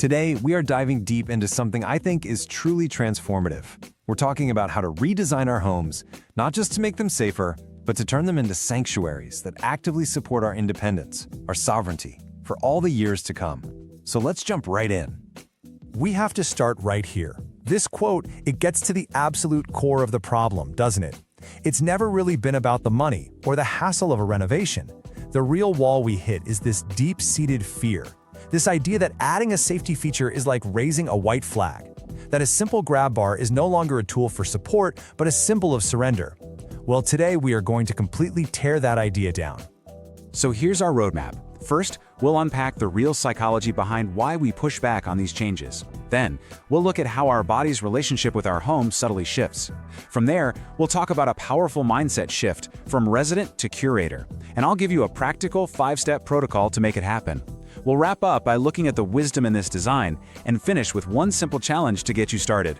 Today, we are diving deep into something I think is truly transformative. We're talking about how to redesign our homes, not just to make them safer, but to turn them into sanctuaries that actively support our independence, our sovereignty, for all the years to come. So let's jump right in. We have to start right here. This quote, it gets to the absolute core of the problem, doesn't it? It's never really been about the money or the hassle of a renovation. The real wall we hit is this deep-seated fear. This idea that adding a safety feature is like raising a white flag. That a simple grab bar is no longer a tool for support, but a symbol of surrender. Well, today we are going to completely tear that idea down. So here's our roadmap. First, we'll unpack the real psychology behind why we push back on these changes. Then, we'll look at how our body's relationship with our home subtly shifts. From there, we'll talk about a powerful mindset shift from resident to curator, and I'll give you a practical 5-step protocol to make it happen. We'll wrap up by looking at the wisdom in this design and finish with one simple challenge to get you started.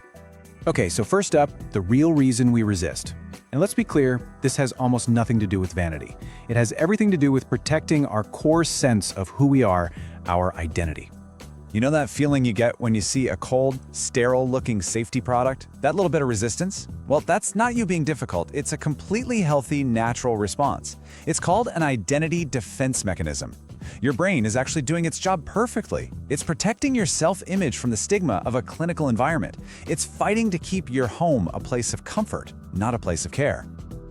Okay, so first up, the real reason we resist. And let's be clear, this has almost nothing to do with vanity. It has everything to do with protecting our core sense of who we are, our identity. You know that feeling you get when you see a cold, sterile-looking safety product? That little bit of resistance? Well, that's not you being difficult. It's a completely healthy, natural response. It's called an identity defense mechanism. Your brain is actually doing its job perfectly. It's protecting your self-image from the stigma of a clinical environment. It's fighting to keep your home a place of comfort, not a place of care.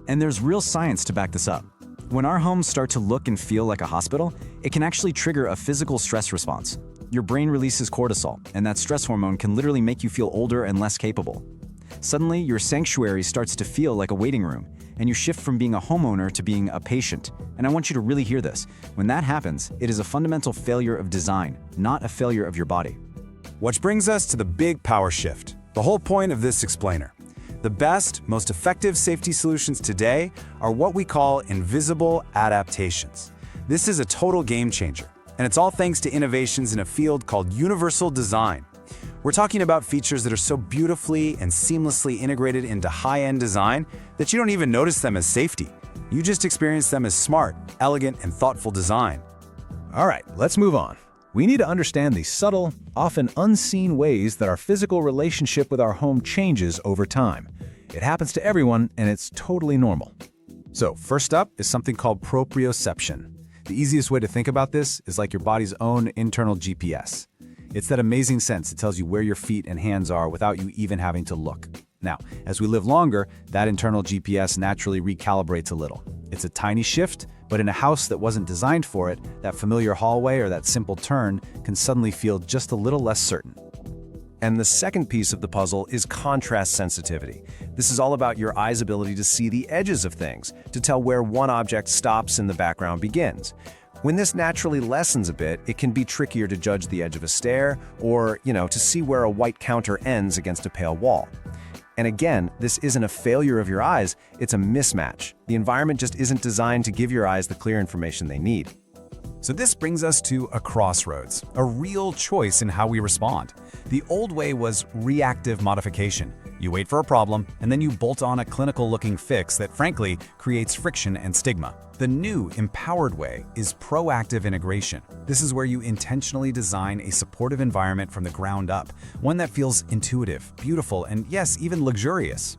And there's real science to back this up. When our homes start to look and feel like a hospital, it can actually trigger a physical stress response. Your brain releases cortisol, and that stress hormone can literally make you feel older and less capable. Suddenly, your sanctuary starts to feel like a waiting room, and you shift from being a homeowner to being a patient. And I want you to really hear this. When that happens, it is a fundamental failure of design, not a failure of your body. Which brings us to the big power shift, the whole point of this explainer. The best, most effective safety solutions today are what we call invisible adaptations. This is a total game changer, and it's all thanks to innovations in a field called universal design. We're talking about features that are so beautifully and seamlessly integrated into high-end design that you don't even notice them as safety. You just experience them as smart, elegant, and thoughtful design. All right, let's move on. We need to understand the subtle, often unseen ways that our physical relationship with our home changes over time. It happens to everyone, and it's totally normal. So first up is something called proprioception. The easiest way to think about this is like your body's own internal GPS. It's that amazing sense that tells you where your feet and hands are without you even having to look. Now, as we live longer, that internal GPS naturally recalibrates a little. It's a tiny shift, but in a house that wasn't designed for it, that familiar hallway or that simple turn can suddenly feel just a little less certain. And the second piece of the puzzle is contrast sensitivity. This is all about your eye's ability to see the edges of things, to tell where one object stops and the background begins. When this naturally lessens a bit, it can be trickier to judge the edge of a stair or, to see where a white counter ends against a pale wall. And again, this isn't a failure of your eyes, it's a mismatch. The environment just isn't designed to give your eyes the clear information they need. So this brings us to a crossroads, a real choice in how we respond. The old way was reactive modification. You wait for a problem, and then you bolt on a clinical-looking fix that frankly creates friction and stigma. The new, empowered way is proactive integration. This is where you intentionally design a supportive environment from the ground up, one that feels intuitive, beautiful, and yes, even luxurious.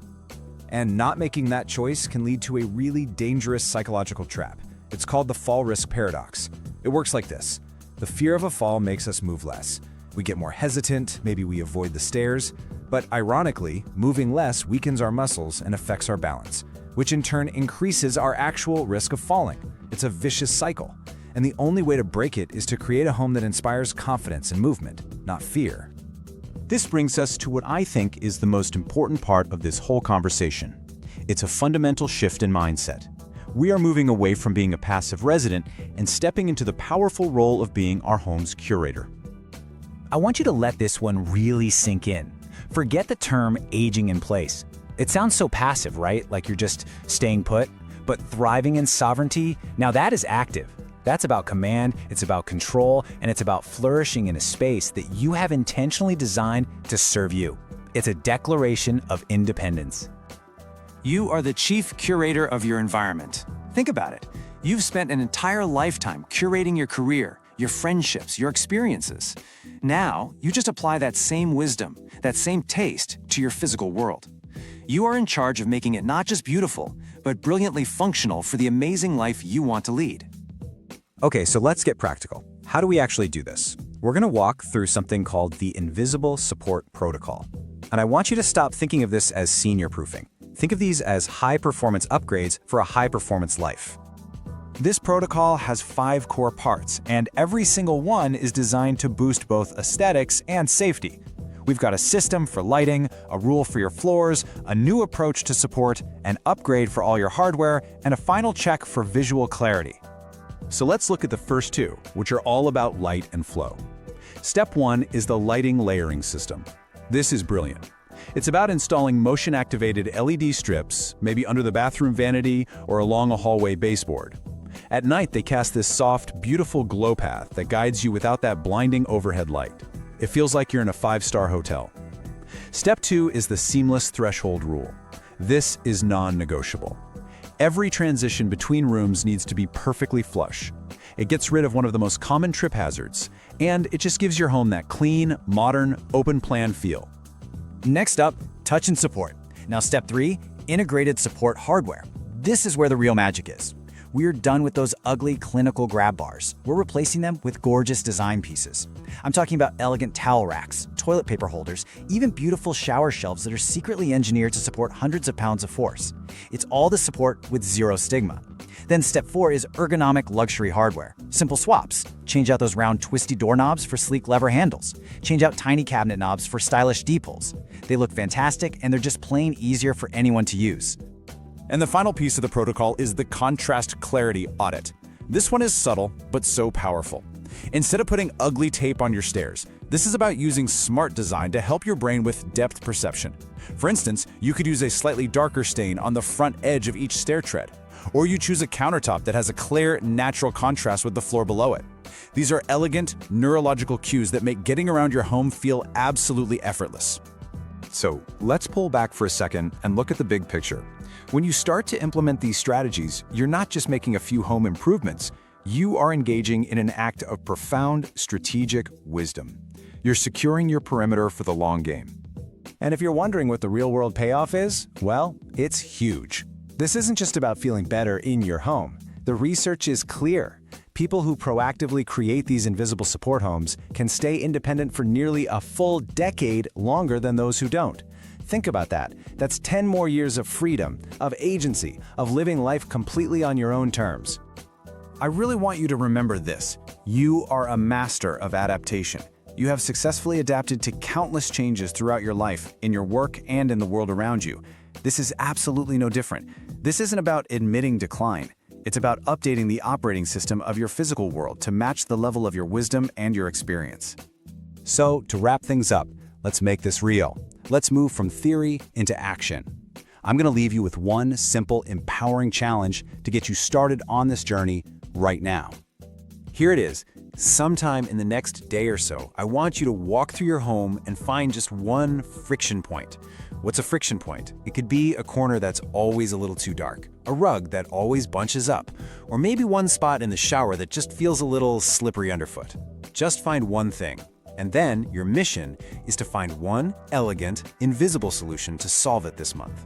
And not making that choice can lead to a really dangerous psychological trap. It's called the fall risk paradox. It works like this. The fear of a fall makes us move less. We get more hesitant, maybe we avoid the stairs, but ironically, moving less weakens our muscles and affects our balance, which in turn increases our actual risk of falling. It's a vicious cycle, and the only way to break it is to create a home that inspires confidence and movement, not fear. This brings us to what I think is the most important part of this whole conversation. It's a fundamental shift in mindset. We are moving away from being a passive resident and stepping into the powerful role of being our home's curator. I want you to let this one really sink in. Forget the term aging in place. It sounds so passive, right? Like you're just staying put. But thriving in sovereignty, now that is active. That's about command, it's about control, and it's about flourishing in a space that you have intentionally designed to serve you. It's a declaration of independence. You are the chief curator of your environment. Think about it. You've spent an entire lifetime curating your career, your friendships, your experiences. Now, you just apply that same wisdom, that same taste to your physical world. You are in charge of making it not just beautiful, but brilliantly functional for the amazing life you want to lead. Okay, so let's get practical. How do we actually do this? We're going to walk through something called the Invisible Support Protocol. And I want you to stop thinking of this as senior proofing. Think of these as high-performance upgrades for a high-performance life. This protocol has 5 core parts, and every single one is designed to boost both aesthetics and safety. We've got a system for lighting, a rule for your floors, a new approach to support, an upgrade for all your hardware, and a final check for visual clarity. So let's look at the first 2, which are all about light and flow. Step 1 is the lighting layering system. This is brilliant. It's about installing motion-activated LED strips, maybe under the bathroom vanity or along a hallway baseboard. At night, they cast this soft, beautiful glow path that guides you without that blinding overhead light. It feels like you're in a 5-star hotel. Step 2 is the seamless threshold rule. This is non-negotiable. Every transition between rooms needs to be perfectly flush. It gets rid of one of the most common trip hazards, and it just gives your home that clean, modern, open-plan feel. Next up, touch and support. Now step 3, integrated support hardware. This is where the real magic is. We're done with those ugly clinical grab bars. We're replacing them with gorgeous design pieces. I'm talking about elegant towel racks, toilet paper holders, even beautiful shower shelves that are secretly engineered to support hundreds of pounds of force. It's all the support with zero stigma. Then step 4 is ergonomic luxury hardware. Simple swaps. Change out those round twisty doorknobs for sleek lever handles. Change out tiny cabinet knobs for stylish D-pulls. They look fantastic and they're just plain easier for anyone to use. And the final piece of the protocol is the contrast clarity audit. This one is subtle, but so powerful. Instead of putting ugly tape on your stairs, this is about using smart design to help your brain with depth perception. For instance, you could use a slightly darker stain on the front edge of each stair tread, or you choose a countertop that has a clear, natural contrast with the floor below it. These are elegant, neurological cues that make getting around your home feel absolutely effortless. So let's pull back for a second and look at the big picture. When you start to implement these strategies, you're not just making a few home improvements, you are engaging in an act of profound strategic wisdom. You're securing your perimeter for the long game. And if you're wondering what the real-world payoff is, well, it's huge. This isn't just about feeling better in your home. The research is clear. People who proactively create these invisible support homes can stay independent for nearly a full decade longer than those who don't. Think about that. That's 10 more years of freedom, of agency, of living life completely on your own terms. I really want you to remember this. You are a master of adaptation. You have successfully adapted to countless changes throughout your life, in your work, and in the world around you. This is absolutely no different. This isn't about admitting decline. It's about updating the operating system of your physical world to match the level of your wisdom and your experience. So, to wrap things up, let's make this real. Let's move from theory into action. I'm going to leave you with one simple, empowering challenge to get you started on this journey right now. Here it is. Sometime in the next day or so, I want you to walk through your home and find just one friction point. What's a friction point? It could be a corner that's always a little too dark, a rug that always bunches up, or maybe one spot in the shower that just feels a little slippery underfoot. Just find one thing. And then your mission is to find one elegant, invisible solution to solve it this month.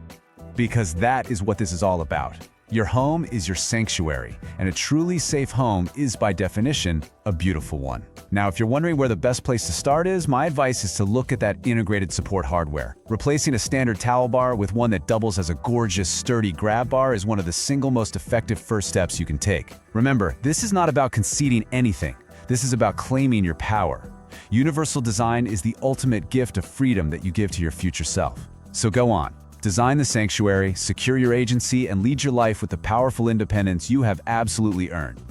Because that is what this is all about. Your home is your sanctuary, and a truly safe home is, by definition, a beautiful one. Now, if you're wondering where the best place to start is, my advice is to look at that integrated support hardware. Replacing a standard towel bar with one that doubles as a gorgeous, sturdy grab bar is one of the single most effective first steps you can take. Remember, this is not about conceding anything. This is about claiming your power. Universal design is the ultimate gift of freedom that you give to your future self. So go on. Design the sanctuary, secure your agency, and lead your life with the powerful independence you have absolutely earned.